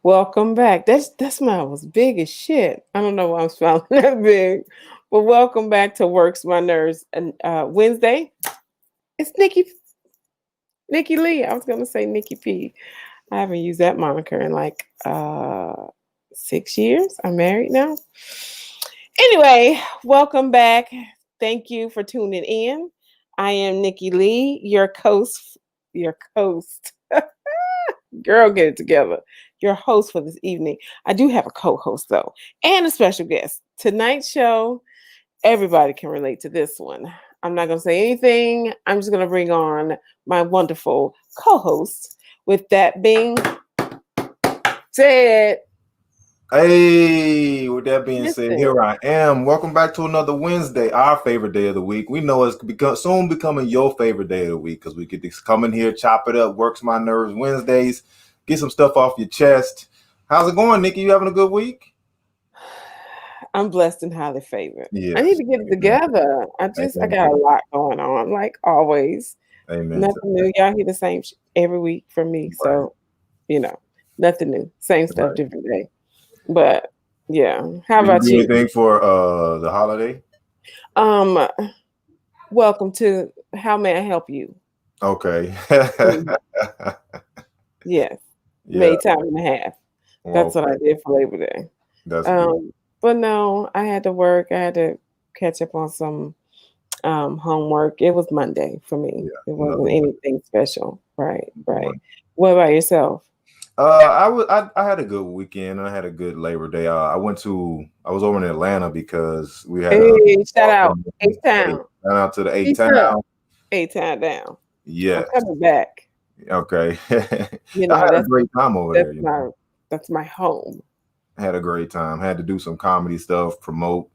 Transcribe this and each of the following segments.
Welcome back. That smile was big as shit. I don't know why I'm smiling that big, but welcome back to Works My Nerves. And Wednesday, it's Nikki Lee. I was gonna say Nikki P. I haven't used that moniker in like 6 years. I'm married now. Anyway, welcome back. Thank you for tuning in. I am Nikki Lee, your host. Your host. Girl, get it together. Your host for this evening. I do have a co-host though, and a special guest. Tonight's show, everybody can relate to this one. I'm not gonna say anything. I'm just gonna bring on my wonderful co-host. With that being said, Hey, with that being said, listen, here I am. Welcome back to another Wednesday, our favorite day of the week. We know it's soon becoming your favorite day of the week because we get to come in here, chop it up, works my nerves Wednesdays, get some stuff off your chest. How's it going, Nikki? You having a good week? I'm blessed and highly favored. I need Yes. to get it Amen. together. I Amen. got a lot going on, like always. Amen. Nothing new. Y'all hear the same every week from me. Right. So, nothing new. Same stuff, Right. different day. But yeah. How Did about you do you? anything for the holiday? Welcome to How May I Help You? Okay. Yes. Yeah. Made time and a half. That's Okay. what I did for Labor Day. That's good. But no, I had to work. I had to catch up on some homework. It was Monday for me. Yeah. It wasn't Another anything special. Right. one. What about yourself? I had a good weekend. I had a good Labor Day. I was over in Atlanta because we had Hey, shout out A-Town. shout out to the Peace A-Town. up. A-Town down. I'm Yes. coming back. Okay. You I know, had a great time over there. that's my home. I had a great time. Had to do some comedy stuff, promote,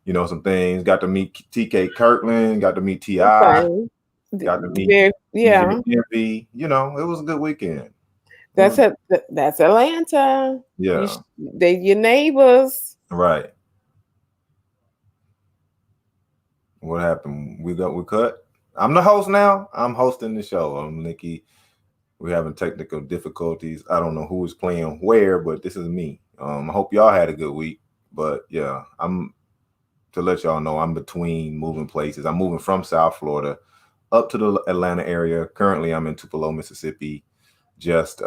some things. Got to meet TK Kirkland, got to meet T.I., Okay. got to meet Yeah. Envy. It was a good weekend. That's Atlanta. Yeah. They your neighbors. Right. What happened? We cut. I'm the host now. I'm hosting the show. I'm Nikki. We're having technical difficulties. I don't know who is playing where, but this is me. I hope y'all had a good week. But yeah, to let y'all know, I'm between moving places. I'm moving from South Florida up to the Atlanta area. Currently, I'm in Tupelo, Mississippi. Just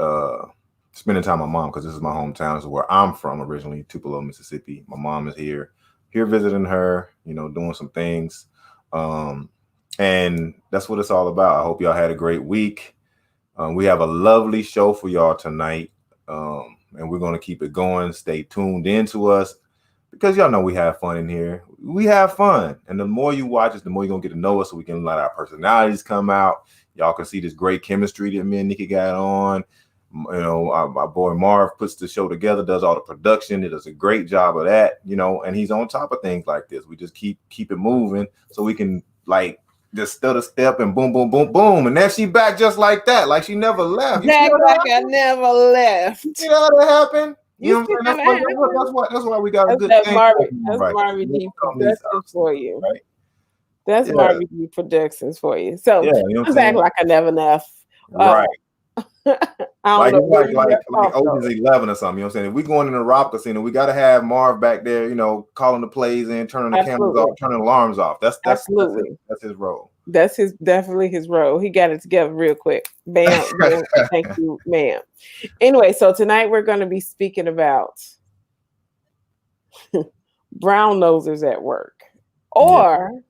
spending time with my mom because this is my hometown. This is where I'm from originally, Tupelo, Mississippi. My mom is here visiting her, doing some things. And that's what it's all about. I hope y'all had a great week. We have a lovely show for y'all tonight. And we're going to keep it going. Stay tuned into us because y'all know we have fun in here. We have fun. And the more you watch us, the more you're going to get to know us so we can let our personalities come out. Y'all can see this great chemistry that me and Nikki got on. My boy Marv puts the show together, does all the production. He does a great job of that, and he's on top of things like this. We just keep it moving so we can just stutter step and boom, boom, boom, boom. And then she back just like that, like she never left. Back like I never left. You see how that happened? You know what I'm saying? That's why we got a good thing. That's Marvin D Productions for you. Right? That's Marvin D Productions for you. So I'm back like I never left. Right. like Ocean's 11 or something. You know what I'm saying? If we going in a rock casino, we got to have Marv back there, calling the plays in, turning the cameras off, turning the alarms off. That's his role. That's definitely his role. He got it together real quick. Bam, bam. Thank you, ma'am. Anyway, so tonight we're going to be speaking about brown nosers at work, or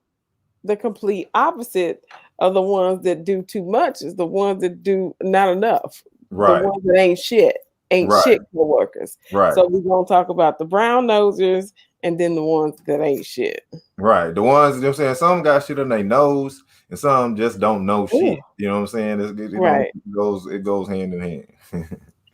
the complete opposite of the ones that do too much is the ones that do not enough. Right. The ones that ain't shit co-workers. Right. So we're going to talk about the brown nosers and then the ones that ain't shit. Right. The ones, you know what I'm saying, some got shit on their nose and some just don't know shit. Ooh. You know what I'm saying? It goes hand in hand.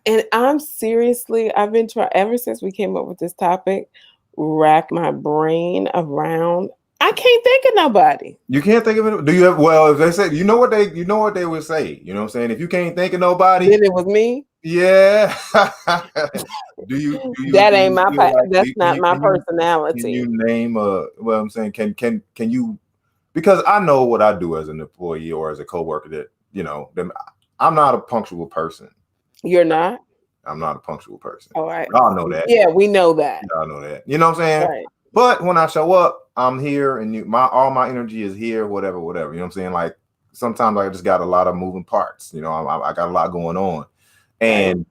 And I'm seriously, I've been trying ever since we came up with this topic, rack my brain around. I can't think of nobody. You can't think of it. Do you have? Well, if they say, you know what they would say. You know what I'm saying? If you can't think of nobody, then it was me. Yeah. do you? That ain't my. That's not my personality. Can you name well, I'm saying, can you? Because I know what I do as an employee or as a coworker that I'm not a punctual person. You're not? I'm not a punctual person. All right. Y'all know that. Yeah, we know that. Y'all know that. You know what I'm saying? Right. But when I show up, I'm here, and all my energy is here. Whatever. You know what I'm saying? Like sometimes I just got a lot of moving parts. You know, I got a lot going on, and Right.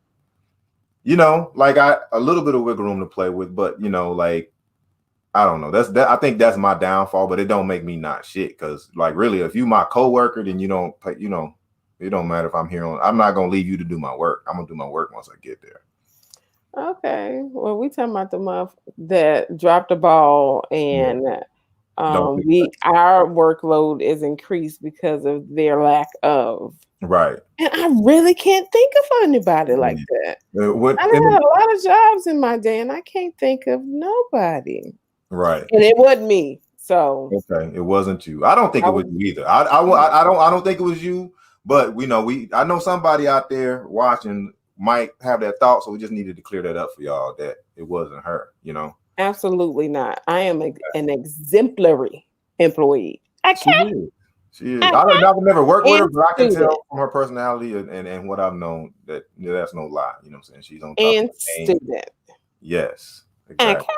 you know, like a little bit of wiggle room to play with, but you know, like I don't know. I think that's my downfall, but it don't make me not shit. Because like really, if you my coworker, then you don't pay, you know, it don't matter if I'm here on. I'm not gonna leave you to do my work. I'm gonna do my work once I get there. Okay. Well, we talking about the month that dropped the ball, and Don't be our workload is increased because of their lack of. right. And I really can't think of anybody like that. What? I had a lot of jobs in my day, and I can't think of nobody. Right. And it wasn't me. So Okay, it wasn't you. I don't think I it was you either. I don't think it was you. But I know somebody out there watching might have that thought, so we just needed to clear that up for y'all that it wasn't her. You know, absolutely not. I am an exemplary employee. I she can't. is. She is. I've never worked with her, but I can Student. tell from her personality and what I've known that that's no lie. You know what I'm saying? She's on top And of the game. student. Yes, Okay. exactly.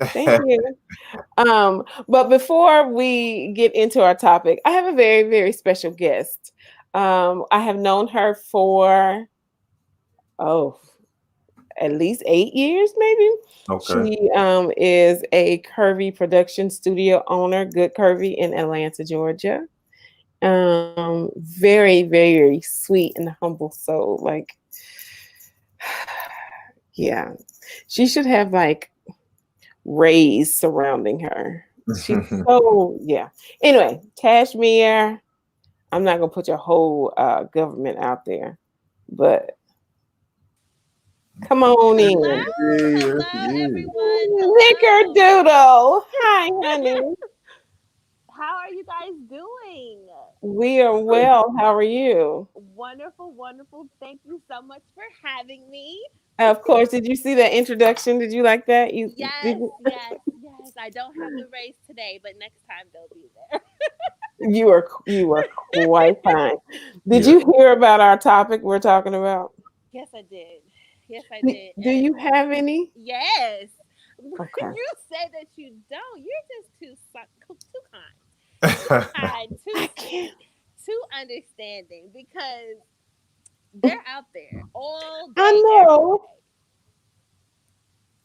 Thank you. But before we get into our topic, I have a very, very special guest. I have known her for at least 8 years, maybe. Okay. She is a curvy production studio owner, Good Curvy in Atlanta, Georgia. Very, very sweet and humble soul. Like, yeah, she should have like rays surrounding her. She's so yeah. Anyway, Cashmere. I'm not gonna put your whole government out there, but come on Hello, in. hello everyone. Nickerdoodle. Hi, honey. How are you guys doing? We are well. How are you? Wonderful, wonderful. Thank you so much for having me. Of course. Did you see that introduction? Did you like that? Yes, yes, yes. I don't have the race today, but next time they'll be there. You are quite fine. Did Yeah. you hear about our topic we're talking about? Yes, I did. Yes, I Do did. do And you have any? yes, when Okay. you say that you don't, you're just too kind, too kind, too I can't. sweet, too understanding because they're out there all I day, every know.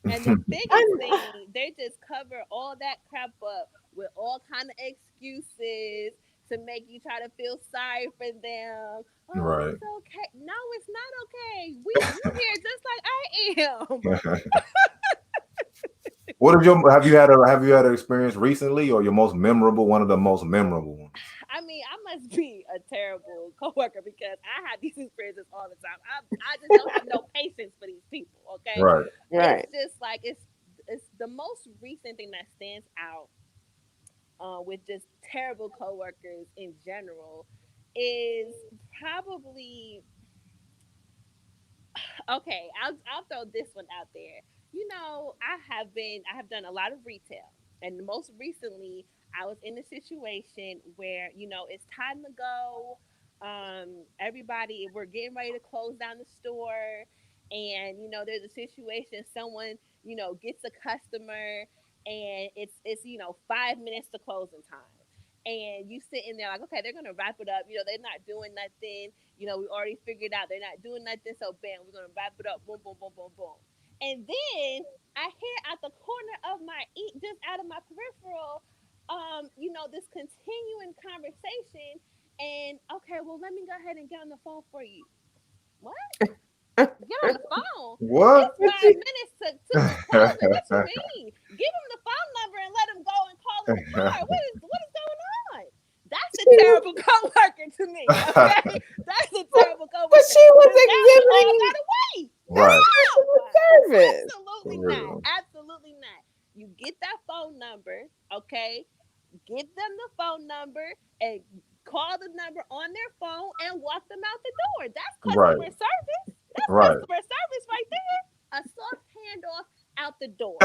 day. And the I, biggest thing, they just cover all that crap up with all kind of excuses to make you try to feel sorry for them. Oh, Right. it's okay. No, it's not okay. You here just like I am. What have you had an experience recently, or your most memorable, one of the most memorable ones? I mean, I must be a terrible coworker because I have these experiences all the time. I just don't have no patience for these people. Okay, Right. right. it's just like it's the most recent thing that stands out with just terrible coworkers in general is probably okay. I'll throw this one out there. You know, I have done a lot of retail, and most recently I was in a situation where it's time to go. Everybody, we're getting ready to close down the store, and there's a situation. Someone gets a customer, and it's 5 minutes to closing time. And you sitting there like, okay, they're gonna wrap it up. They're not doing nothing. We already figured out they're not doing nothing. So bam, we're gonna wrap it up. Boom, boom, boom, boom, boom. And then I hear out the corner of my just out of my peripheral, this continuing conversation. And okay, well, let me go ahead and get on the phone for you. What? Get on the phone? What? It's 5 minutes to closing. What you mean? Give him the phone number and let him go and call in the car. What is going on? That's a terrible coworker to me. Okay, that's a terrible But coworker she was because now we all exhibiting gotta wait. Right. customer service. Absolutely For not. real. Absolutely not. You get that phone number, okay? Give them the phone number and call the number on their phone and walk them out the door. That's Right. customer service. That's Right. customer service right there. A soft handoff out the door.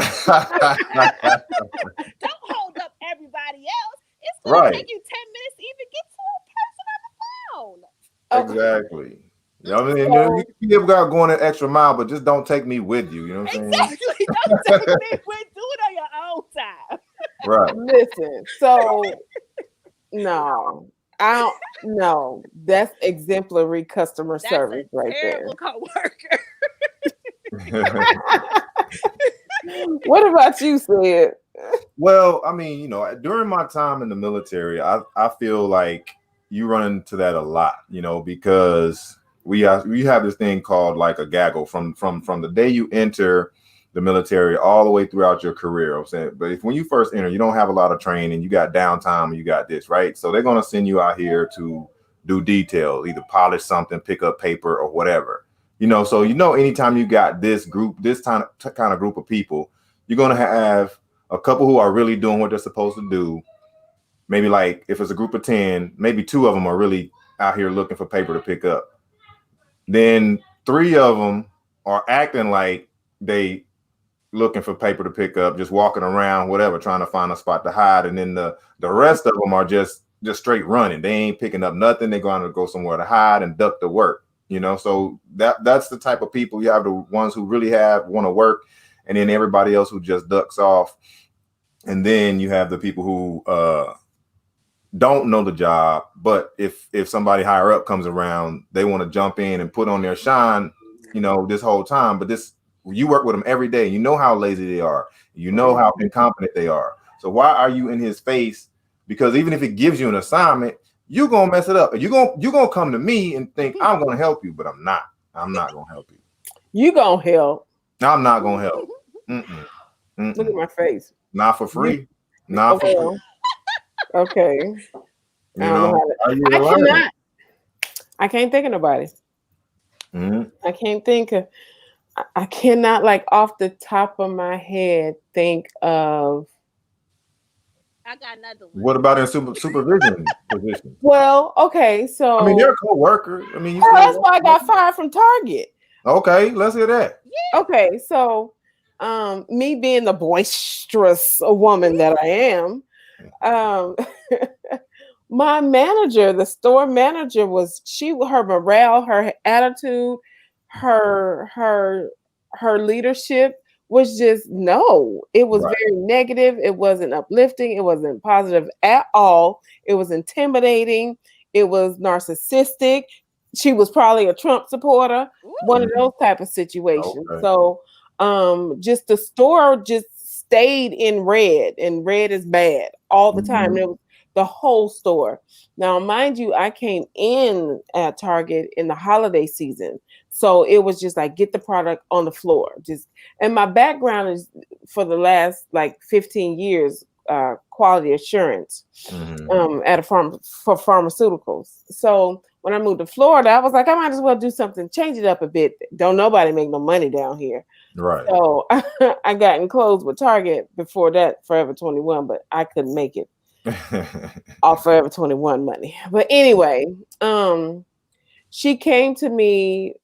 Don't hold up everybody else. It's going to Right. take you 10 minutes to even get to a person on the phone. Okay. Exactly. You know what I mean? So- be about going an extra mile, but just don't take me with you. You know what I'm saying? Exactly. Don't take me with. Do it on your own time. Right. Listen, so no, I don't. No, that's exemplary customer That's a service right there. terrible coworker. What about you, Sid? Well, I mean, during my time in the military, I feel like you run into that a lot, because we have this thing called like a gaggle from the day you enter the military all the way throughout your career. I'm saying, but if when you first enter, you don't have a lot of training, you got downtime, you got this, right? So they're gonna send you out here to do details, either polish something, pick up paper, or whatever. So anytime you got this kind of group of people, you're gonna have a couple who are really doing what they're supposed to do. Maybe like if it's a group of 10, maybe 2 of them are really out here looking for paper to pick up. Then 3 of them are acting like they looking for paper to pick up, just walking around, whatever, trying to find a spot to hide. And then the rest of them are just straight running. They ain't picking up nothing. They're going to go somewhere to hide and duck the work. So that's the type of people. You have the ones who really want to work, and then everybody else who just ducks off. And then you have the people who don't know the job, but if somebody higher up comes around, they want to jump in and put on their shine, this whole time. But you work with them every day. You know how lazy they are. You know how incompetent they are. So why are you in his face? Because even if it gives you an assignment, you're gonna mess it up. You're gonna come to me and think I'm gonna help you, but I'm not. I'm not gonna help you. You gonna help? I'm not gonna help. Look at my face. Not for free. Not for free. Okay. I can't think of nobody. I can't think of. I cannot, like, off the top of my head think of. I got another one. What about in supervision position? Well, okay, so I mean, they're a co-worker. I mean, that's why I got fired from Target. Okay, let's hear that. Yeah. Okay, so me being the boisterous woman that I am, my manager, the store manager, her morale, her attitude, her leadership was just no. It was very negative. It wasn't uplifting. It wasn't positive at all. It was intimidating. It was narcissistic. She was probably a Trump supporter. One of those type of situations. Okay. So just the store just stayed in red, and red is bad all the time. It was the whole store. Now, mind you, I came in at Target in the holiday season. So it was just like, get the product on the floor. And my background is for the last like 15 years, quality assurance at for pharmaceuticals. So when I moved to Florida, I was like, I might as well do something, change it up a bit. Don't nobody make no money down here. Right. So I got in clothes with Target before that, Forever 21, but I couldn't make it off Forever 21 money. But anyway, she came to me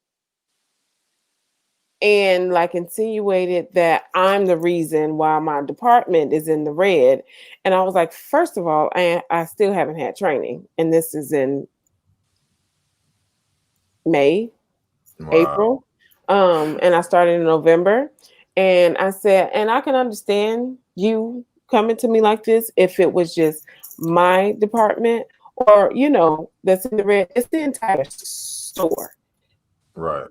and like insinuated that I'm the reason why my department is in the red. And I was like, first of all, I still haven't had training. And this is in May, April. And I started in November. And I said, and I can understand you coming to me like this if it was just my department or, that's in the red. It's the entire store. Right.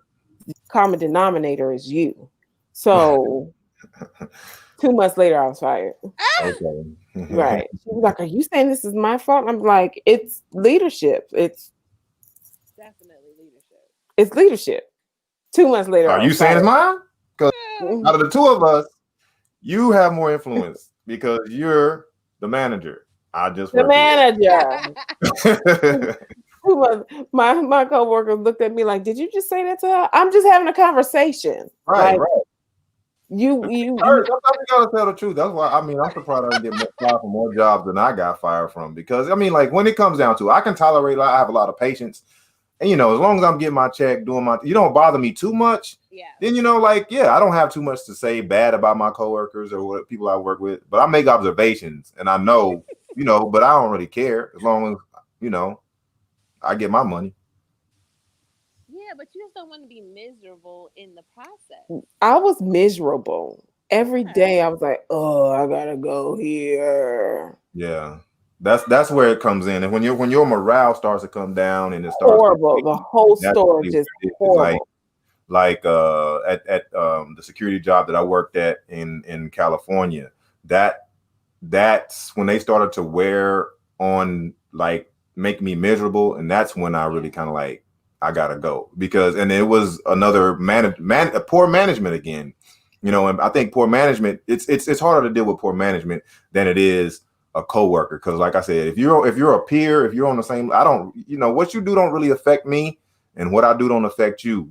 Common denominator is you. So 2 months later, I was fired. Okay. Right. She was like, are you saying this is my fault? I'm like, it's leadership. It's definitely leadership. It's leadership. 2 months later. Are you saying it's mine? Because out of the 2 of us, you have more influence because you're the manager. I just the manager. My coworkers looked at me like, did you just say that to her? I'm just having a conversation. Right, like, right. You sometimes you gotta tell the truth. That's why I'm surprised I didn't get fired from more jobs than I got fired from. Because like when it comes down to it, I can tolerate. I have a lot of patience, and as long as I'm getting my check, doing you don't bother me too much. Yeah. Then I don't have too much to say bad about my coworkers or what people I work with. But I make observations, and I know, but I don't really care as long as I get my money. Yeah, but you just don't want to be miserable in the process. I was miserable every Yeah. day. I was like, oh, I gotta go here. Yeah. That's where it comes in. And when your morale starts to come down and it starts to Horrible. The whole that's store really what just it is. It's horrible. like at the security job that I worked at in California, that that's when they started to wear on, like, make me miserable, and that's when I really kind of like, I gotta go. Because and it was another poor management again, and I think poor management, it's harder to deal with poor management than it is a coworker. Because like I said, if you're a peer, if you're on the same, I don't, what you do don't really affect me, and what I do don't affect you.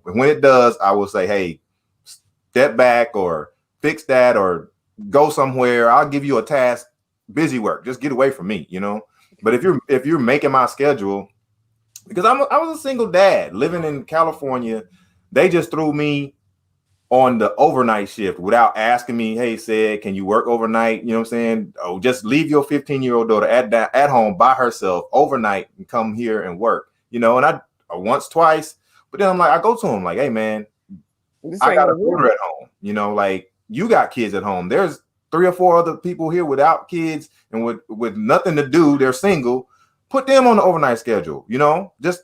When it does, I will say, hey, step back or fix that or go somewhere. I'll give you a task, busy work. Just get away from me. But if you're making my schedule, because I was a single dad living in California, they just threw me on the overnight shift without asking me, hey, said, can you work overnight? You know what I'm saying? Oh, just leave your 15-year-old daughter at home by herself overnight and come here and work. And I once, twice, but then I'm like, I go to him like, hey man, This I ain't got a gonna daughter work. at home, like you got kids at home. There's 3 or 4 other people here without kids and with nothing to do. They're single. Put them on the overnight schedule, just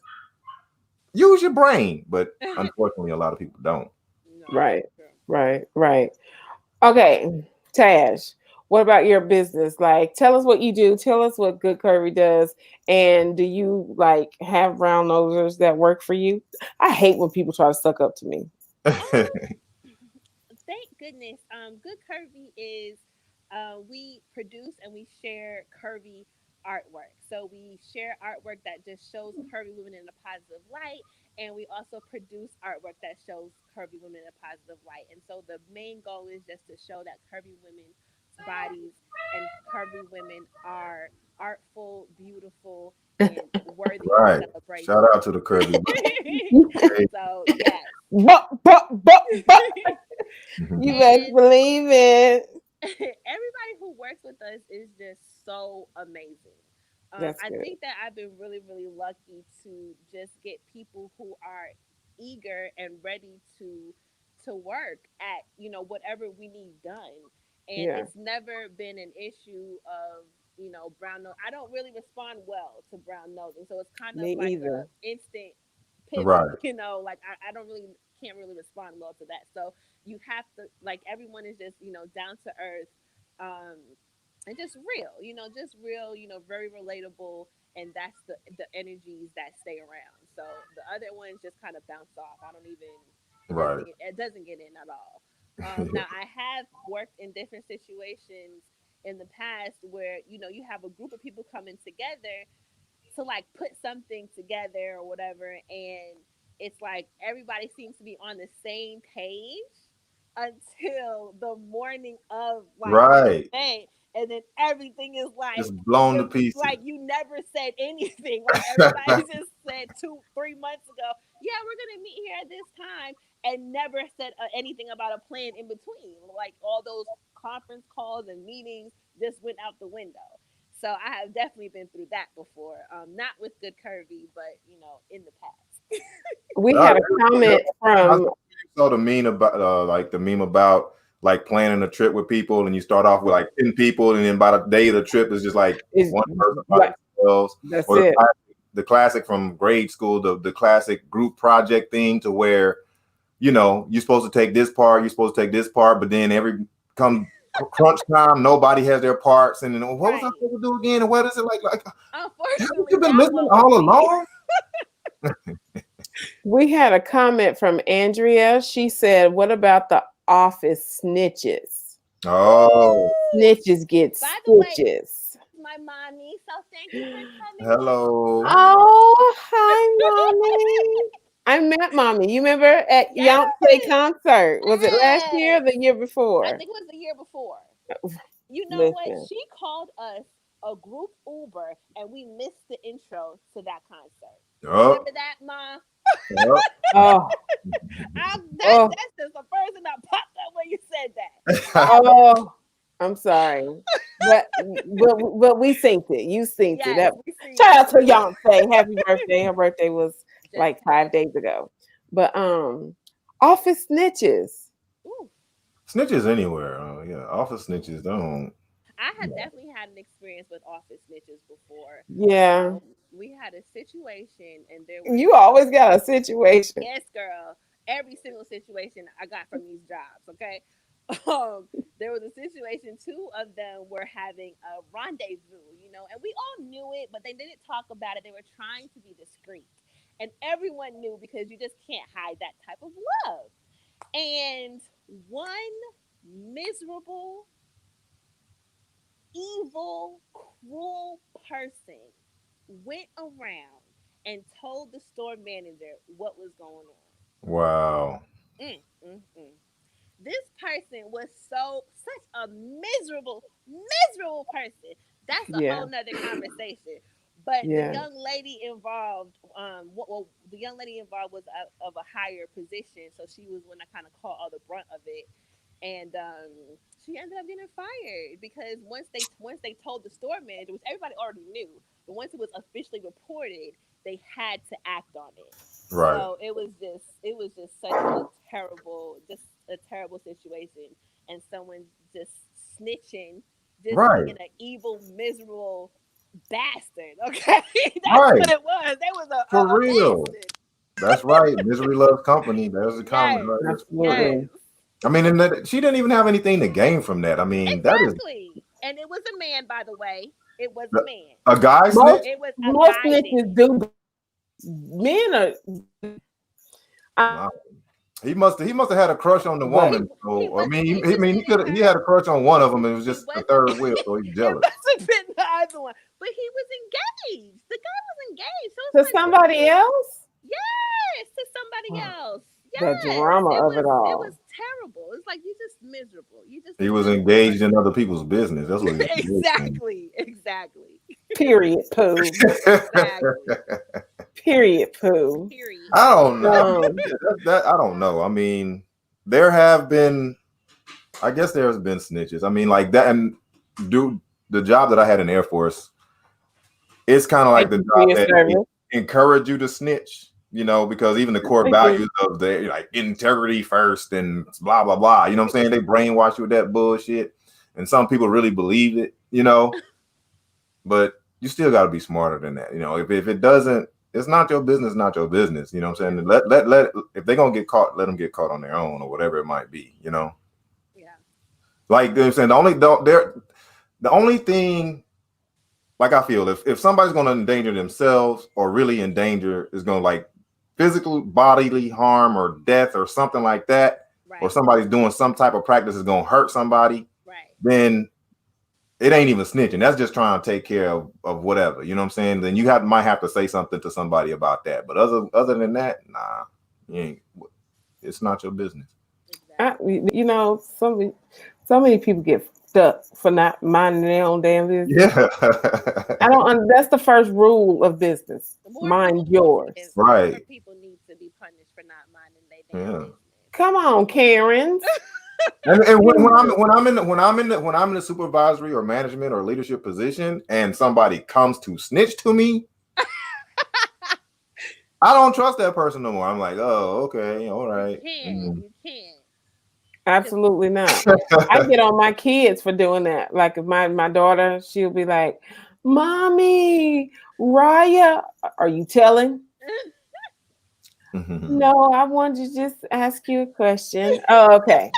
use your brain. But unfortunately, a lot of people don't. No, Right, that's true. right. Okay, Tash, what about your business? Like, tell us what you do. Tell us what Good Curvy does. And do you like have brown nosers that work for you? I hate when people try to suck up to me. Um, Thank goodness. Good Curvy is we produce and we share curvy artwork. So we share artwork that just shows curvy women in a positive light, and we also produce artwork that shows curvy women in a positive light. And so the main goal is just to show that curvy women's bodies and curvy women are artful, beautiful, and worthy of Right. Shout celebration. out to the curvy. Okay. So yes. But. You best And believe it. everybody who works with us is just so amazing. That's I good. think that I've been really, really lucky to just get people who are eager and ready to work at whatever we need done, and Yeah, it's never been an issue of brown nose. I don't really respond well to brown nosing, so it's kind of me like a either. instant pivot. Right. Like I don't really can't really respond well to that. So you have to like everyone is just down to earth, um and just real, just real, very relatable, and that's the energies that stay around. So the other ones just kind of bounce off. I don't even Right. it doesn't get in at all. Now I have worked in different situations in the past where you have a group of people coming together to like put something together or whatever, and it's like everybody seems to be on the same page until the morning of like the Right. event, and then everything is Just blown to it, pieces. like you never said anything. Like everybody just said 2-3 months ago, yeah, we're gonna meet here at this time, and never said anything about a plan in between. Like all those conference calls and meetings just went out the window. So I have definitely been through that before. Not with Good Curvy, but in the past. We Uh, had a comment I from saw the meme about like planning a trip with people, and you start off with like 10 people, and then by the day of the trip is just like is one person by what themselves. that's Or it. the classic from grade school, the classic group project thing to where you're supposed to take this part, you're supposed to take this part, but then every come crunch time, nobody has their parts, and then what was I Right. supposed to do again? And what is it like? Haven't Unfortunately, you been that listening one was all me. along? We had a comment from Andrea. She said, "What about the office snitches? Oh, Snitches get By the way, stitches." my mommy. So thank you for coming hello. Oh, hi, mommy. I met mommy. You remember at in. Beyonce Yes. concert? Was it last year or Yes. the year I before? think it was the year before. You know what? Listen. She called us a group Uber, and we missed the intro to that concert. Oh, Remember that, Ma? oh. Oh, oh, That's just the first thing that popped up when you said that. oh. I'm sorry. But we synced it. You synced it. Yes, That, we seen shout it. out to Beyonce. Happy birthday. Her birthday was Just like 5 days ago. But office snitches. ooh. Snitches anywhere. Yeah, office snitches don't. I have definitely had an experience with office snitches before. Yeah. We had a situation, and there was You always got a situation. yes, girl. Every single situation I got from these jobs. Okay. Um, there was a situation. Two of them were having a rendezvous, and we all knew it, but they didn't talk about it. They were trying to be discreet, and everyone knew because you just can't hide that type of love. And one miserable, evil, cruel person went around and told the store manager what was going Wow. on. This person was such a miserable person. That's a Yeah. whole nother conversation. But the Yeah. young lady involved, the young lady involved was of a higher position, so she was when I kind of caught all the brunt of it, and she ended up getting fired because once they told the store manager, which everybody already knew, but once it was officially reported, they had to act on it. Right. So it was just such a terrible situation, and someone just snitching, just Right. being an evil, miserable bastard. Okay, that's Right. what it was. They was For a real. bastard. That's right. Misery loves company. There's a comment Yes, right there. For real. yes, Absolutely. I mean, and that, she didn't even have anything to gain from that. I mean, that is exactly. And it was a man, by the way. It was a man. a guy snitch. Most It was a most guy did snitches it. do. Men are. Wow. He must have had a crush on the But woman. He So I was mean, he I was mean, getting he her. had a crush on one of them. It was It just a wasn't. third wheel, so he's It jealous. wasn't been the other one, but he was engaged. The guy was engaged. So it's to like, somebody else, yes, to somebody else. the Yes, drama it of was. it It all. was terrible. It's like you just miserable. You just He a was miserable engaged in person. other people's business. That's what he was engaged Exactly. Period. Poo. Exactly. in. Period. Poo. Period. I don't know. Um. That I don't know. I mean, there have been. I guess there's been snitches. I mean, like that, and do the job that I had in Air Force. It's kind of like Thank the you for job your that service. encourage you to snitch. You know, because even the core Thank you. values of the like integrity first and blah blah blah. You know what I'm saying? They brainwash you with that bullshit, and some people really believe it. You know, but you still got to be smarter than that. You know, if it doesn't, it's not your business, not your business. You know what I'm saying? Let if they're gonna get caught, let them get caught on their own or whatever it might be. You know, Yeah. like they're saying the only thing. Like I feel if somebody's gonna endanger themselves or really endanger is gonna like physical bodily harm or death or something like that, or Right. somebody's doing some type of practice is gonna hurt somebody, Right. then it ain't even snitching. That's just trying to take care of whatever. You know what I'm saying? Then might have to say something to somebody about that. But other than that, nah, you ain't, it's not your business. Exactly. So many people get stuck for not minding their own damn business. Yeah. I don't. That's the first rule of business. More Mind people, yours. Right. more people need to be punished for not minding their damn Yeah. business. Come on, Karens. And when I'm in the supervisory or management or leadership position and somebody comes to snitch to me, I don't trust that person no more. I'm like, oh, okay, all right. You can't. Absolutely not. I get on my kids for doing that. Like if my daughter, she'll be like, "Mommy, Raya, are you telling?" No, I wanted to just ask you a question. Oh, okay.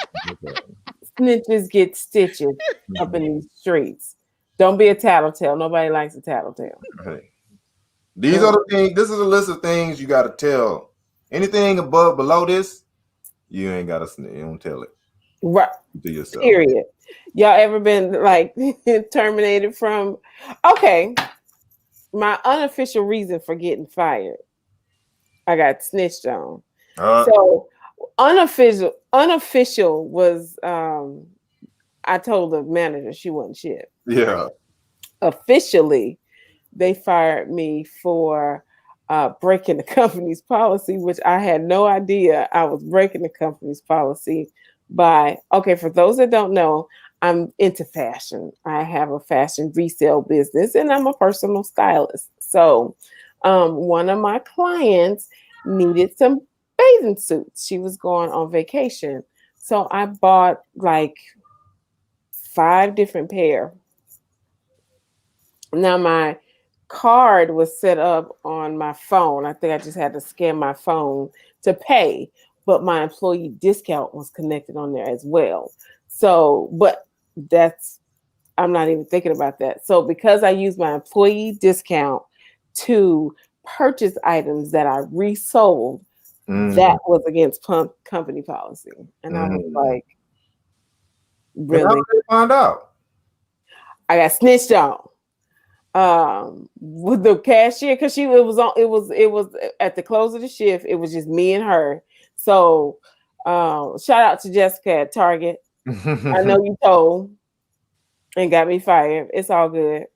Snitches get stitches up in these streets. Don't be a tattletale. Nobody likes a tattletale. Right. These are the things. This is a list of things you got to tell. Anything below this, you ain't got to snitch. You don't tell it Right. to yourself. Period. Y'all ever been like terminated from? Okay. My unofficial reason for getting fired, I got snitched on. So unofficial was I told the manager she wasn't shit. Yeah. Officially, they fired me for breaking the company's policy, which I had no idea I was breaking the company's policy by. Okay, for those that don't know, I'm into fashion. I have a fashion resale business and I'm a personal stylist. So One of my clients needed some bathing suits. She was going on vacation. So I bought like 5 different pair. Now my card was set up on my phone. I think I just had to scan my phone to pay, but my employee discount was connected on there as well. So, but that's I'm not even thinking about that. So because I used my employee discount to purchase items that I resold, Mm, that was against company policy. And I was mm. like, And how really? did they find out? I got snitched on. With the cashier, because it was at the close of the shift, it was just me and her. So shout out to Jessica at Target. I know you told and got me fired. It's all good.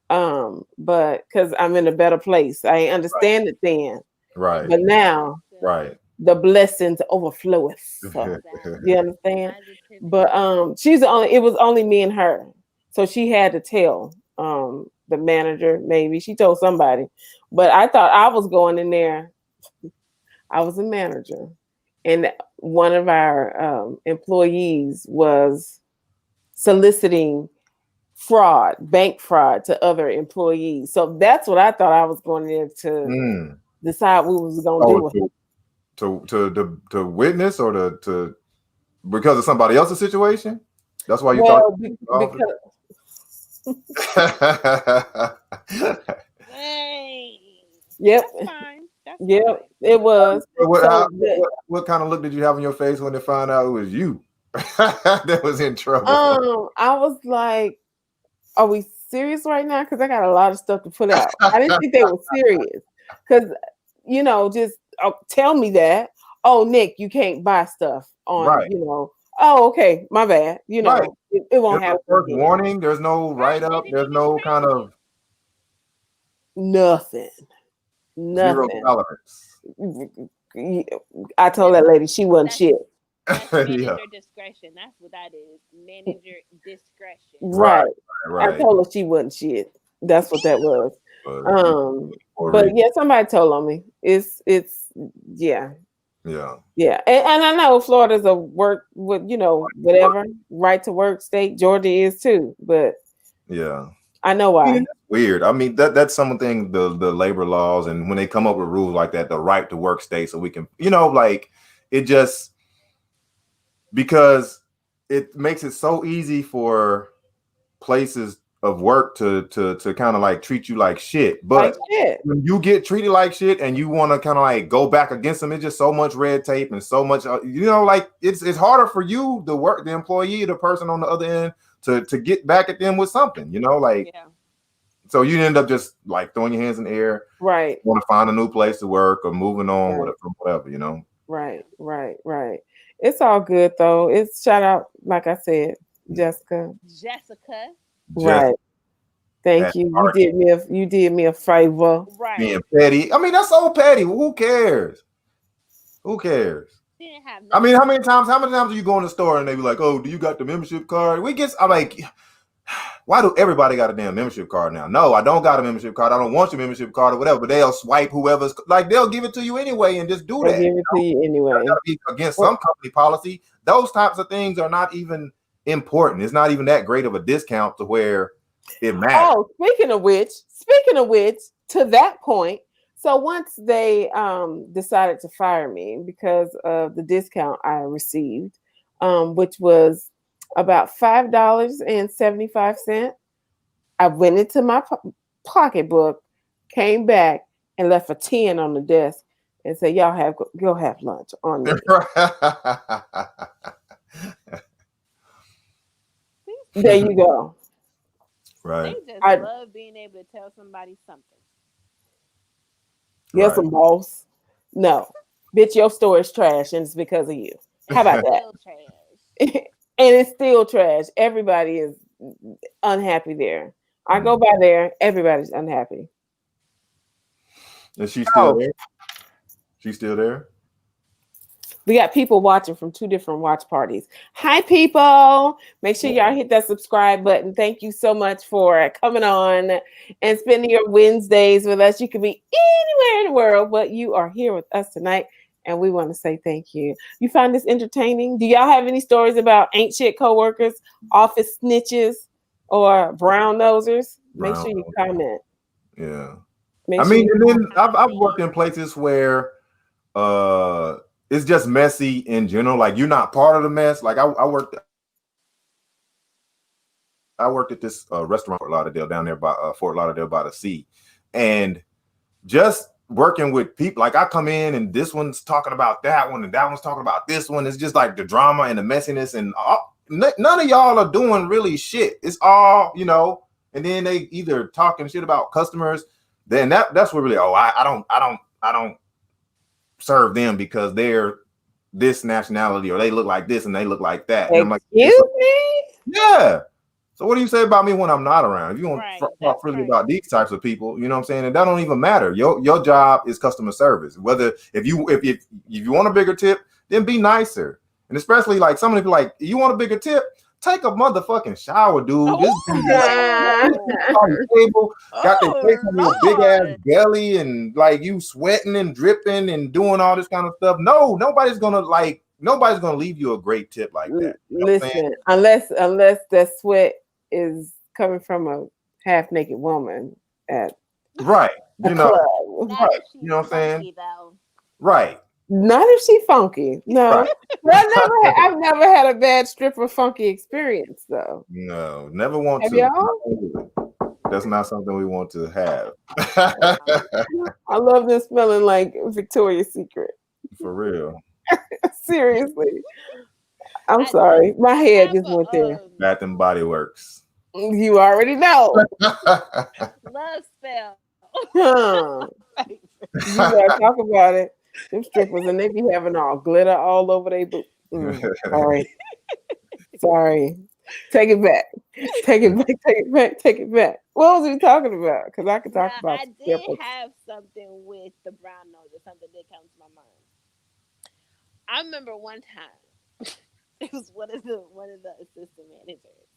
But because I'm in a better place. I ain't understand it then. Right, But now right. the blessings overfloweth. So, you understand? But it was only me and her. So she had to tell the manager, maybe. She told somebody. But I thought I was going in there. I was a manager. And one of our employees was soliciting fraud, bank fraud to other employees. So that's what I thought I was going in to Mm. decide what we was gonna Oh, do with to witness or to because of somebody else's situation? That's why you thought. well because Hey, yep, that's fine. That's yep, fine. it was. what, So what kind of look did you have on your face when they found out it was you that was in trouble? I was like, are we serious right now? Because I got a lot of stuff to put out. I didn't think they were serious. Because just tell me that. Oh, Nick, you can't buy stuff on, Right, Oh, okay, my bad. right. It won't There's no happen first again. warning. There's no Right. write They up. didn't There's even no train kind you. of Nothing. zero Nothing. tolerance. I told that lady she wasn't That's shit. that's Yeah, manager discretion. That's what that is. Manager discretion. right, Right. I right. told her she wasn't shit. That's what that was. But you for a But reason. yeah, somebody told on me. It's yeah. Yeah, Yeah. And I know Florida's a work with, whatever, right to work state. Georgia is too. But yeah. I know I mean, why. it's weird. I mean, that's something the labor laws and when they come up with rules like that, the right to work state, so we can, like it just because it makes it so easy for places of work to kind of like treat you like shit. Like But shit. when you get treated like shit and you want to kind of like go back against them, it's just so much red tape and so much, like it's harder for you, the employee, the person on the other end, to get back at them with something, like. Yeah. So you end up just like throwing your hands in the air, Right. want to find a new place to work or moving on, Right. whatever. Right. Right. It's all good though. It's shout out, like I said, Jessica. Jessica. Just Right. Thank at you. heart, You did me a favor. Right. being petty. I mean, that's so petty. Who cares? Who cares? She didn't have I nothing. mean, how many times do you go in the store and they be like, "Oh, do you got the membership card?" I'm like, why do everybody got a damn membership card now? No, I don't got a membership card. I don't want your membership card or whatever. But they'll swipe whoever's like they'll give it to you anyway and just do They that. give it to you anyway. Gotta be against Well, some company policy. Those types of things are not even important. It's not even that great of a discount to where it matters. oh, speaking of which, to that point, so once they decided to fire me because of the discount I received, which was about $5.75, I went into my pocketbook, came back, and left a 10 on the desk, and said, "Y'all go have lunch on me." There you go. They Right. just I love being able to tell somebody something. Yes, Right. some boss. No, bitch, your store is trash, and it's because of you. How about that? Still trash. And it's still trash. Everybody is unhappy there. I go by there, everybody's unhappy. Is she still Oh, there? She's still there? We got people watching from 2 different watch parties. Hi, people. Make sure y'all hit that subscribe button. Thank you so much for coming on and spending your Wednesdays with us. You could be anywhere in the world, but you are here with us tonight, and we want to say thank you. You find this entertaining? Do y'all have any stories about ain't shit coworkers, office snitches, or brown nosers? Make sure you comment. Yeah. Make I sure mean, you and then I've worked in places where it's just messy in general. Like you're not part of the mess. Like I worked at this restaurant Fort Lauderdale down there by Fort Lauderdale by the sea, and just working with people. Like I come in and this one's talking about that one and that one's talking about this one. It's just like the drama and the messiness and none of y'all are doing really shit. It's all, you know. And then they either talking shit about customers. Then that's what really. I don't serve them because they're this nationality or they look like this and they look like that. And I'm like, excuse me? Yeah. So what do you say about me when I'm not around? If you want Right, to talk that's freely right. about these types of people, you know what I'm saying? And that don't even matter. Your job is customer service. Whether if you want a bigger tip, then be nicer. And especially like some of the people like, you want a bigger tip? Take a motherfucking shower, dude. This dude on the table, got their face on your big ass belly and like you sweating and dripping and doing all this kind of stuff. No, nobody's gonna leave you a great tip like that. You know what I'm saying? Listen, unless that sweat is coming from a half naked woman at Right. a You know, club. Not right. if she's You know what I'm saying? funky, though. Right. Not if she funky. No. Right. I've never had a bad stripper funky experience though. No, never want Have to. y'all? That's not something we want to have. I love them smelling like Victoria's Secret. For real. Seriously. I'm I sorry. My head have just went there. Bath and Body Works. You already know. love spell. Huh. You gotta talk about it. Them strippers and they be having all glitter all over their boot. Sorry. Take it back. Take it back. Take it back. Take it back. What was we talking about? Because I could talk Now, about I did strippers. have something with the brown nose or something that comes to my mind. I remember one time it was one of the assistant managers.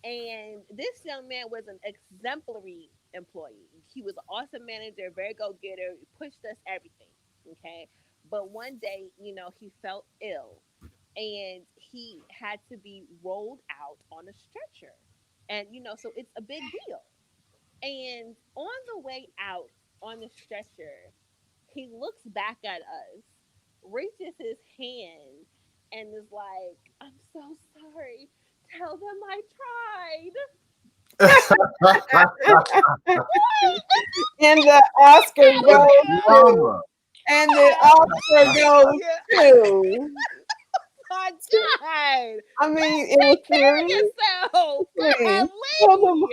And this young man was an exemplary employee. He was an awesome manager, very go getter, pushed us everything. Okay. But one day, he felt ill and he had to be rolled out on a stretcher. And, so it's a big deal. And on the way out on the stretcher, he looks back at us, reaches his hand, and is like, I'm so sorry. Tell them I tried. And the Oscar goes Drama. and the Oscar goes to. My God. I mean, it was Carry serious. yourself. Please. Golly.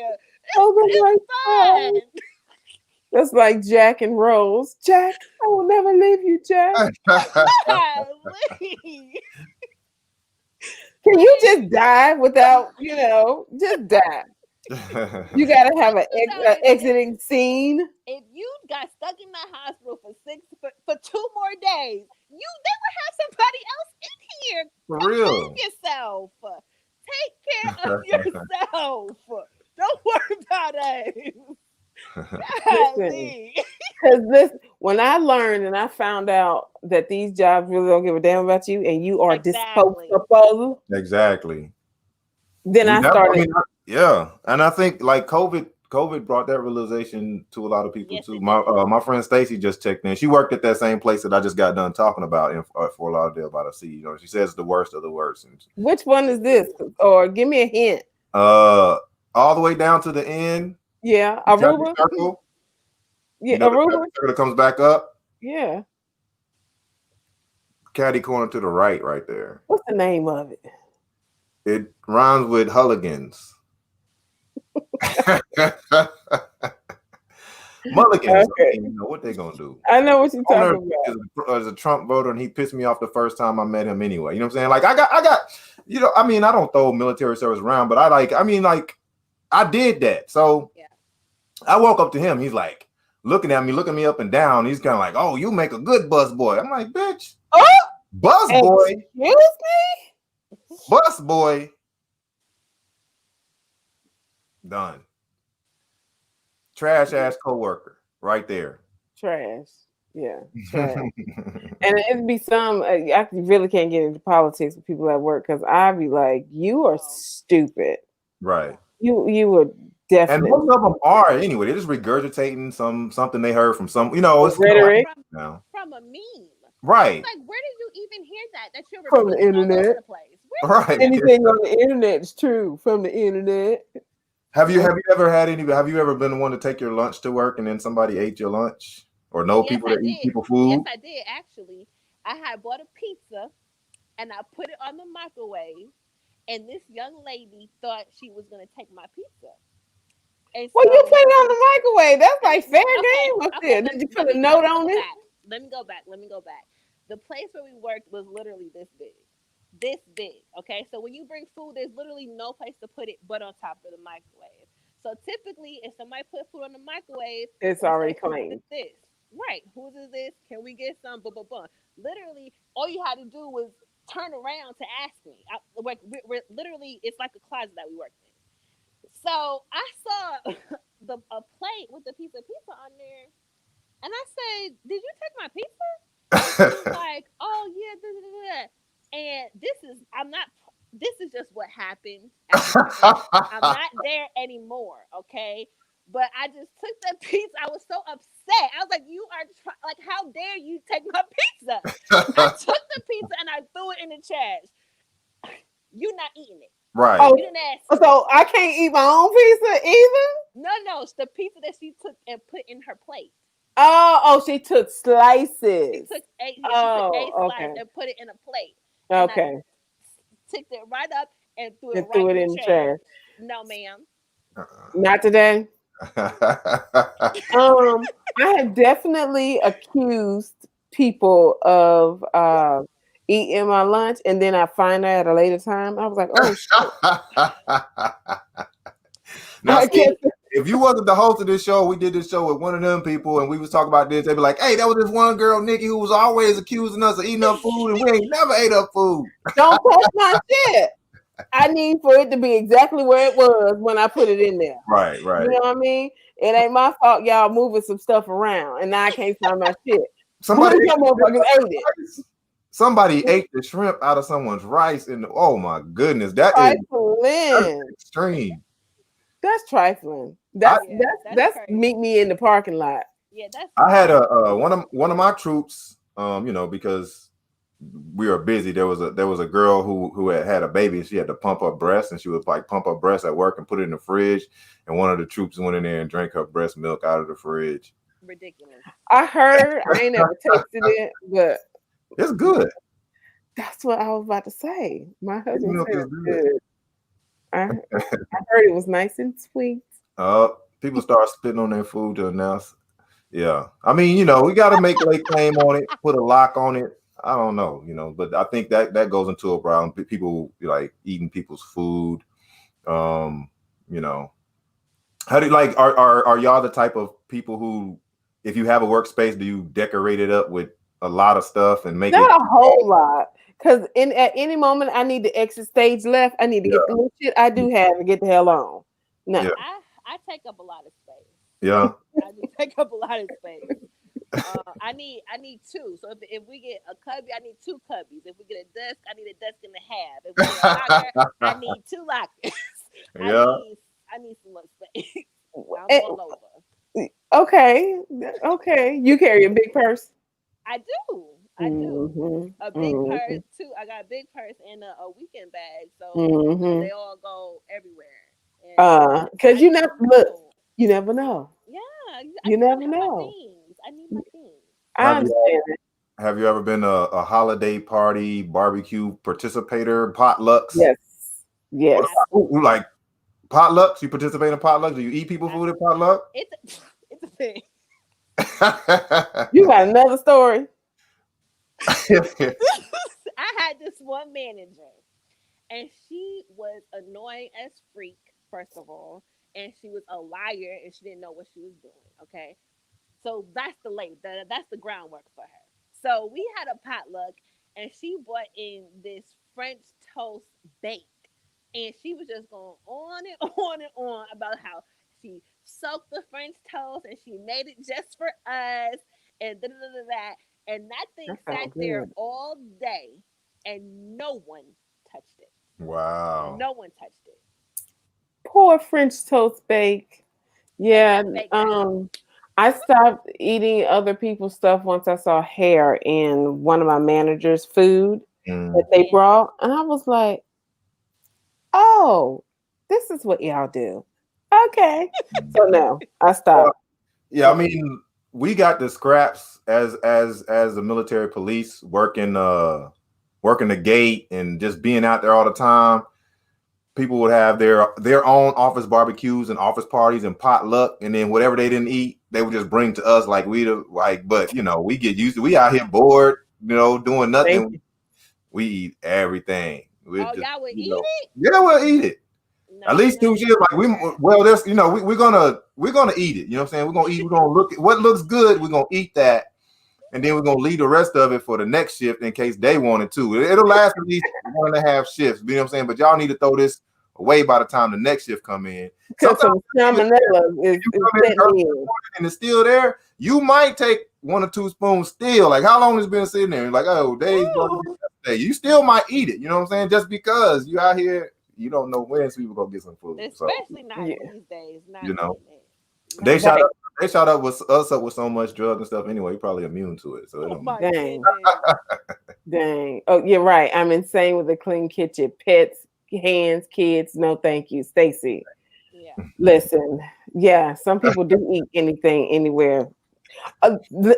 Tell them like Fun. that's like Jack and Rose. Jack, I will never leave you, Jack. Golly. Can you just die without, just die? You gotta have an exiting scene. If you got stuck in the hospital for 2 more days, they would have somebody else in here. For Take real. care of yourself. Take care of yourself. Don't worry about us. Golly. Because when I learned and I found out that these jobs really don't give a damn about you and you are disposable, Exactly. then I started. Yeah, and I think like COVID brought that realization to a lot of people too. My friend Stacy just checked in. She worked at that same place that I just got done talking about in Fort Lauderdale by the sea. She says it's the worst of the worst. Which one is this? Or give me a hint. All the way down to the end. Yeah, Aruba. Circle. Yeah, Aruba. That comes back up. Yeah. Caddy corner to the right there. What's the name of it? It rhymes with Hulligans. Mulligans. Okay. What they gonna do? I know what you're talking about. As a Trump voter, and he pissed me off the first time I met him anyway. You know what I'm saying? Like I got, I don't throw military service around, but I did that. So yeah. I walk up to him. He's like looking at me up and down. He's kind of like, "Oh, you make a good bus boy." I'm like, "Bitch, Bus boy, Excuse me? bus boy, done. Trash ass coworker, right there. Trash. Yeah, trash. And it'd be some. I really can't get into politics with people at work because I'd be like, "You are stupid. Right. You were And definitely most of them are anyway. They're just regurgitating something they heard from some. You know, it's kind of like rhetoric now. From a meme. It's Right. like, where did you even hear that? That you're from the repeating all over internet. the place. Where did you Right. hear that? Anything on the internet is true from the internet." Have you ever had any? Have you ever been the one to take your lunch to work and then somebody ate your lunch, or know Yes, people I that eat did. people Yes, food? I did actually. I had bought a pizza and I put it on the microwave, and this young lady thought she was gonna take my pizza, and Well, you put so it on the microwave. That's like fair okay, game up okay. there. Did you Let put a me note let me on go it? back. Let me go back. Let me go back. The place where we worked was literally this big, this big. Okay, so when you bring food, there's literally no place to put it but on top of the microwave. So typically, if somebody put food on the microwave, It's we already say, "Whose is claimed. this?" Right? Whose is this? Can we get some? Blah blah blah. Literally, all you had to do was turn around to ask me. We're literally, it's like a closet that we worked in. So I saw a plate with a piece of pizza on there, and I said, "Did you take my pizza?" And she was like, "Oh yeah, da, da, da, da." And I'm not. This is just what happened at the time. I'm not there anymore, okay? But I just took that pizza. I was so upset. I was like, "You are like, how dare you take my pizza?" I took the pizza and I threw it in the trash. You not eating it. Right. Oh, You didn't ask for it. so I can't eat my own pizza either. No, no, it's the pizza that she took and put in her plate. Oh, she took slices. She took a Oh, slice okay, and put it in a plate, and I okay, picked it right up and threw it and right threw it in the in the trash. trash. No, ma'am. Not today. Um, I have definitely accused people of eating my lunch, and then I find out at a later time. I was like, "Oh shit!" Now, I see, guess if you wasn't the host of this show, we did this show with one of them people, and we was talking about this. They'd be like, "Hey, that was this one girl, Nikki, who was always accusing us of eating her food, and we ain't never ate her food." don't touch my shit. I need for it to be exactly where it was when I put it in there. Right, You right. know what I mean? It ain't my fault y'all moving some stuff around, and now I can't find my shit. Somebody Who ate your motherfuckers ate it? rice. Somebody ate the shrimp out of someone's rice, and oh my goodness, that's Trifling. extreme. That's trifling. I Yeah, that's That's crazy. meet me in the parking lot. Yeah, that's I had crazy. one of my troops, you know, because we were busy. There was a girl who had a baby, and she had to pump her breast, and she would like pump her breast at work and put it in the fridge. And one of the troops went in there and drank her breast milk out of the fridge. Ridiculous. I heard, I ain't never tasted it, but It's good. that's what I was about to say. My Breast husband milk said is it's good. good. I heard it was nice and sweet. People start spitting on their food to announce. Yeah, I mean, you know, we got to make a claim on it, put a lock on it. I don't know, you know, but I think that goes into a problem. People like eating people's food. Um, you know, how do you like? Are y'all the type of people who, if you have a workspace, do you decorate it up with a lot of stuff and make it? Not a whole lot. Because at any moment I need to exit stage left, I need to Yeah, get the little shit I do have and get the hell on. No. yeah, I take up a lot of space. yeah. I do take up a lot of space. I need two. So if we get a cubby, I need two cubbies. If we get a desk, I need a desk and a half. If we get a locker, I need two lockers. I Yeah. need I need some more space. I'm Eh, all over. Okay. Okay. You carry a big purse. I do. I do. Mm-hmm. A big Mm-hmm. purse too. I got a big purse and a weekend bag, so Mm-hmm. they all go everywhere. And Because I you need never some look. room. You never know. Yeah, I You need to never have my know. things. I need my things. I Have you understand it. have you ever been a holiday party barbecue participator potlucks? Yes. Yes. Absolutely. Like potlucks? You participate in potlucks? Do you eat people I, food at potluck? it's it's a thing. You got another story? I had this one manager, and she was annoying as freak. First of all, and she was a liar, and she didn't know what she was doing. So that's the groundwork for her. So we had a potluck, and she brought in this French toast bake, and she was just going on and on and on about how she soaked the French toast and she made it just for us, and da da da da. And that thing That sat sounds there good. all day, and no one touched it. Wow. No one touched it. Poor French toast bake. And Yeah. that baked out. I stopped eating other people's stuff once I saw hair in one of my manager's food that Mm. they Yeah. brought, and I was like, "Oh, this is what y'all do." Okay. So no, I Well, stopped. yeah, I mean, we got the scraps as the military police working the gate and just being out there all the time. People would have their own office barbecues and office parties and potluck, and then whatever they didn't eat, they would just bring to us like like. But we get used to. We out here bored, doing Thank nothing. you. We eat everything. We Oh, just y'all would eat it? yeah, we'll eat it. At No, least not 2 years. Like there's we're gonna eat it. You know what I'm saying? We're gonna eat. We're gonna look at what looks good. We're gonna eat that, and then we're gonna leave the rest of it for the next shift in case they want it too. It'll last at least 1.5 shifts. You know what I'm saying? But y'all need to throw this away by the time the next shift come in. Because Sometimes some you salmonella is come in setting early in. and it's still there. You might take 1 or 2 spoons still. Like how long it's been sitting there? Like oh days, bro. You still might eat it. You know what I'm saying? Just because you out here, you don't know when people gonna get some food. So especially not Yeah. these days. Not you know doing it. they Not shot Dang. up. They shot up with us up with so much drug and stuff anyway. You're probably immune to it, so it oh don't. my Dang. goodness. Dang. Oh, you're right. I'm insane with the clean kitchen. Pets, hands, kids. No, thank you. Stacy. Yeah. Listen. Yeah, some people do eat anything anywhere. Uh, th-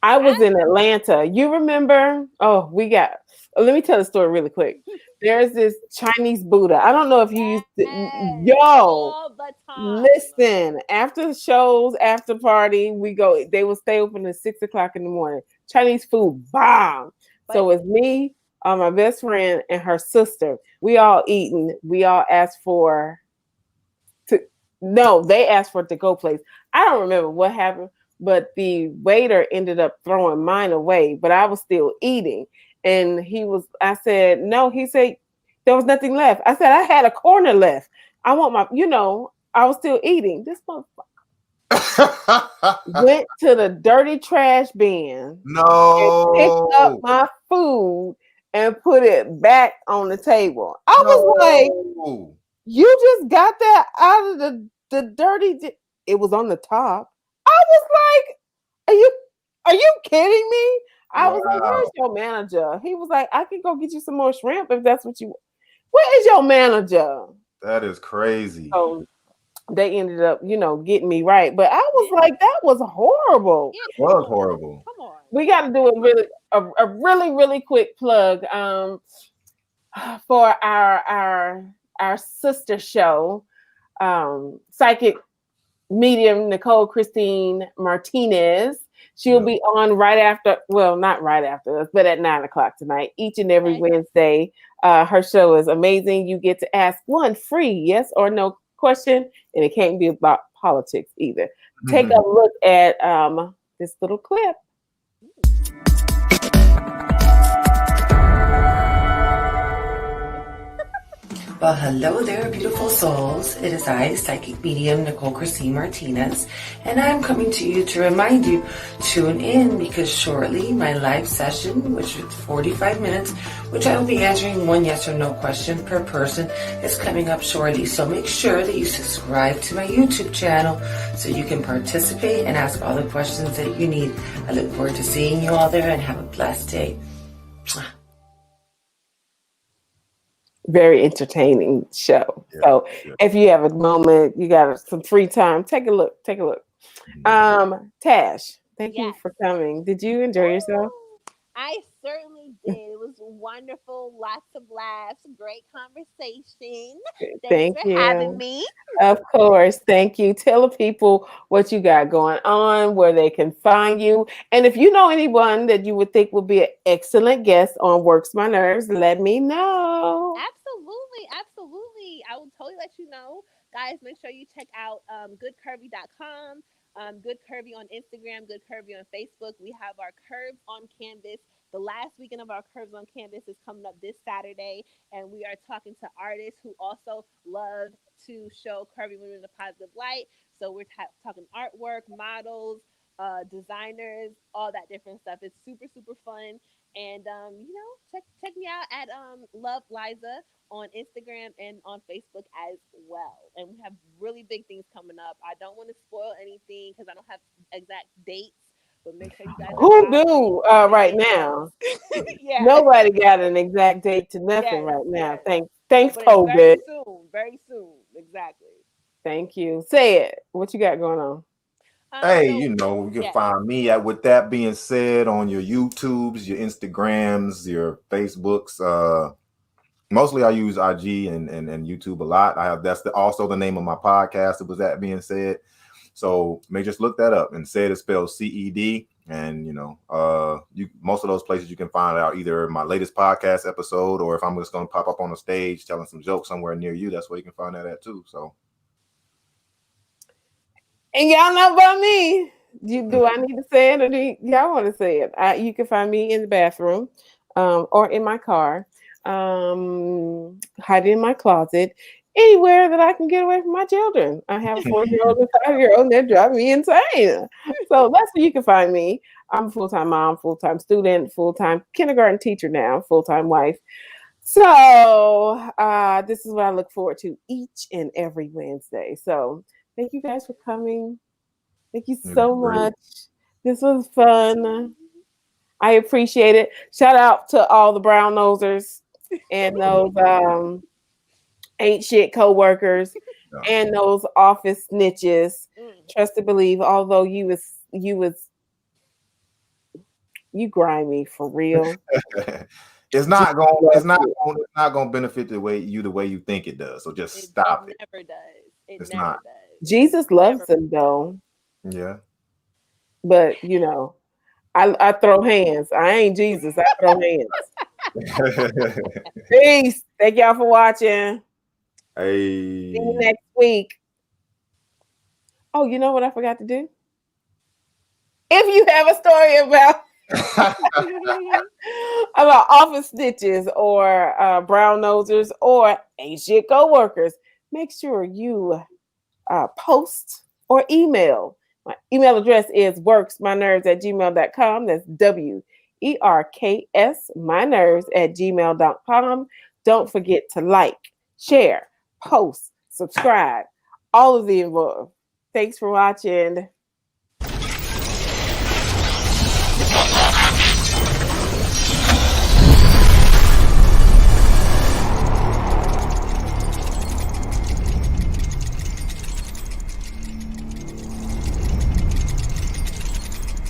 I was I in Atlanta. You remember? Oh, we got. Let me tell the story really quick. There's this Chinese Buddha. I don't know if you used to. yes, Yo, all the time. listen. After the shows, after party, we go. They will stay open at 6 o'clock in the morning. Chinese food, bomb. But So it's me, my best friend, and her sister. We all eating. We all asked for to no, they asked for it to go place. I don't remember what happened, but the waiter ended up throwing mine away, but I was still eating. And I said, no, he said there was nothing left. I said, I had a corner left. I want I was still eating. This motherfucker went to the dirty trash bin and picked up No, my food and put it back on the table. I was like, no. you just got that out of the dirty. It was on the top. I was like, are you kidding me? I was like, where's Wow, your manager? He was like, I can go get you some more shrimp if that's what you. Where is your manager? that is crazy. So they ended up, getting me right. But I was yeah, like, that was horrible. yeah, It was horrible. come on. We got to do a really really quick plug for our sister show, psychic medium Nicole Christine Martinez. She'll Yeah. be on right after, well, not right after us, but at 9 o'clock tonight, each and every Okay. Wednesday. Her show is amazing. You get to ask one free yes or no question, and it can't be about politics either. Take a look at this little clip. Well, hello there, beautiful souls. It is I, psychic medium Nicole Christine Martinez, and I'm coming to you to remind you, tune in because shortly my live session, which is 45 minutes, which I will be answering one yes or no question per person, is coming up shortly. So make sure that you subscribe to my YouTube channel so you can participate and ask all the questions that you need. I look forward to seeing you all there and have a blessed day. Very entertaining show. Yeah, So yeah. if you have a moment, you got some free time, take a look. Take a look. Tash, thank you Yes. for coming. Did you enjoy yourself? Ooh, I certainly did. It was wonderful. Lots of laughs. Great conversation. Thanks Thank for having you. me. Of course. Thank you. Tell the people what you got going on, where they can find you. And if you know anyone that you would think would be an excellent guest on Works My Nerves, let me know. Absolutely, absolutely. I will totally let you know. Guys, make sure you check out goodcurvy.com, Good Curvy on Instagram, Good Curvy on Facebook. We have our Curves on Canvas The last weekend of our Curves on Campus is coming up this Saturday, and we are talking to artists who also love to show curvy women in a positive light. So we're talking artwork, models, designers, all that different stuff. It's super super fun, and check me out at Love Liza on Instagram and on Facebook as well. And we have really big things coming up. I don't want to spoil anything because I don't have exact dates, but make sure you guys are Who following do the right Instagrams. now? Yeah. Nobody got an exact date to nothing Yes. right now. Yes. Thanks, But it's COVID. very soon. Very soon. Exactly. Thank you. Say it. What you got going on? Hey, So you can yes. find me at, with that being said, on your YouTubes, your Instagrams, your Facebooks. Mostly I use IG and YouTube a lot. Also the name of my podcast. It was that being said. So may just look that up, and said is spelled CED. And most of those places you can find out either my latest podcast episode, or if I'm just gonna pop up on the stage telling some jokes somewhere near you, that's where you can find that at too. So And y'all know about me. Do I need to say it, or do y'all want to say it? You can find me in the bathroom, or in my car, hiding in my closet, anywhere that I can get away from my children. I have a 4-year-old and a 5-year-old, and they're driving me insane. So that's where you can find me. I'm a full-time mom, full-time student, full-time kindergarten teacher now, full-time wife. So this is what I look forward to each and every Wednesday. So thank you guys for coming. Thank you so much. This was fun. I appreciate it. Shout out to all the brown nosers and those ain't shit co-workers and those office snitches. Trust to believe, although you grimy for real. it's not gonna benefit the way you think it does. So just stop it. Never does. It's never not. does. Jesus loves them though. Yeah. But I throw hands. I ain't Jesus. I throw hands. Peace. Thank y'all for watching. Hey. See you next week. Oh, you know what I forgot to do? If you have a story about office snitches or brown nosers or ain't shit co-workers, make sure you post or email. My email address is werksmynerves@gmail.com. That's WERKS mynerves@gmail.com. Don't forget to like, share, post, subscribe, all of the above. Thanks for watching.